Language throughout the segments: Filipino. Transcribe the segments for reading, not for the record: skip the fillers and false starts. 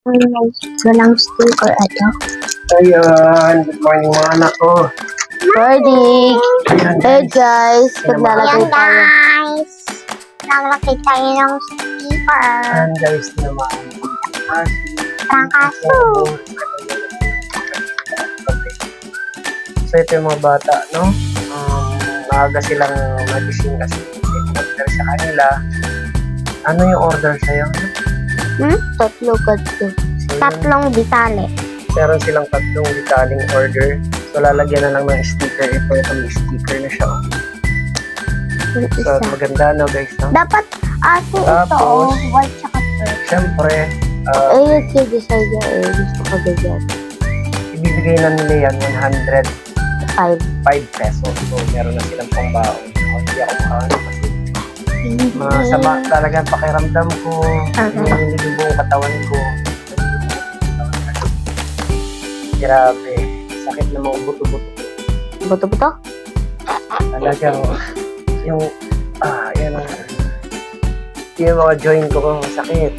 Walang sticker ito. Ayan, good morning mga anak ko. Morning! Ayan, Hey guys, maglalagay Ayan tayo. guys. Naglagay tayo ng sticker. Ayan guys, naman. Trangkaso. So ito yung mga bata, no? Maaga silang nagising kasi order sa kanila. Ano yung order sa'yo? Tatlo kadto. Tatlong bitale. Meron silang tatlong detaling order. So lalagyan na lang ng sticker. Ito may sticker na siya. Yung So isa. maganda no guys, no? Dapat ito Tapos, white tsaka purple. Siyempre, Ayun si design niya eh. Gusto ko ganyan. ibibigay na nila yan 5. 105 pesos. So meron na silang pangbaon. Hindi ako makaano kasi masama talaga ang pakiramdam ko. Nanginginig yung buong katawan ko. Grabe. Sakit na mga buto-buto. Buto-buto? Talagang yung yan ang yung mga joint ko kung masakit.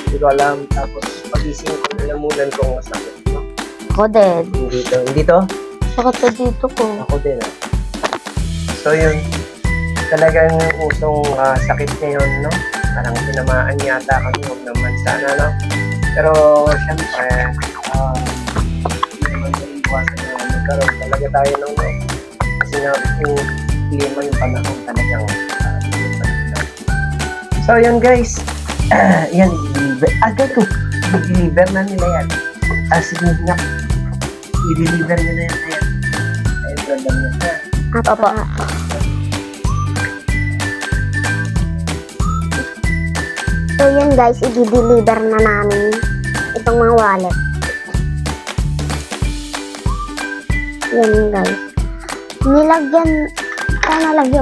Hindi ko alam. Tapos pagising ko, nalamunan ko masakit. No? Ako din. Hindi to? Sakit na dito ko. Ako din. So yun. Talagang usong sakit ngayon, no? Parang tinamaan yata kami. Huwag naman sana, no? Pero syempre, hindi naman iwasan na magkaroon talaga tayo ng no? Kasi nga yung klima, yung panahon talagang so yun guys, yan, agad ko, i-deliver na nila yan. Sige nga, i-deliver nyo na yan. Ayun, ganda nyo na. Papa. So yun guys, i-deliver na namin itong mga wallet. Yan guys. Nalagyan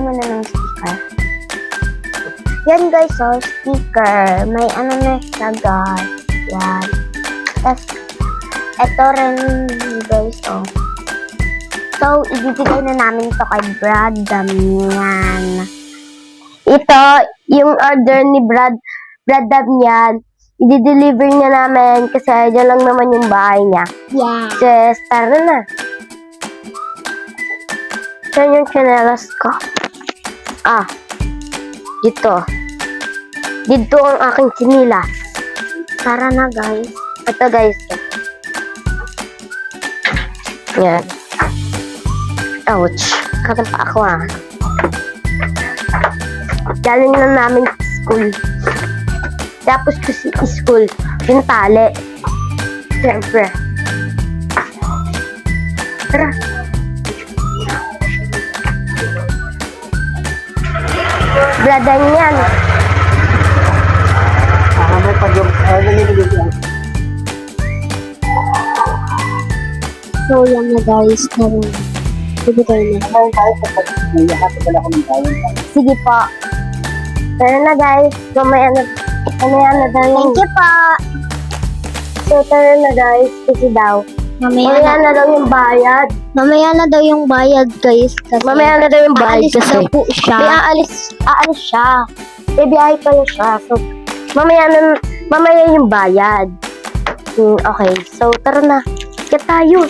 mo na ng sticker. Yan guys, so sticker. May ano na siya guys. Yan. Tapos, ito rin guys, oh. So, ibibigay na namin ito kay Brad Damian. Ito, yung order ni Brad Damian. I-deliver niya namin kasi dyan lang naman yung bahay niya. Yeah. Yes, tara na. Saan yung chanelas ko? Dito. Dito ang aking chinilas. Tara na guys. Ito guys. Yan. Ouch. Katang pa ako Galing na namin sa school. Tapos kasi school, yung tali. Siyempre. Tara. Bradan yan. May pag-yung, So yan na guys. Ibigay na. Sige po. Tara na guys. Mamaya na daw yung... Thank you po. So tara na guys. Kasi daw. Mamaya na daw yung bayad. Mamaya na daw yung bayad guys. Kasi Mamaya na daw yung bayad aalis kasi. daw po siya. May aalis siya. Bibiyahe pa na siya. So, mamaya yung bayad. Okay. So, tara na. Kaya tayo.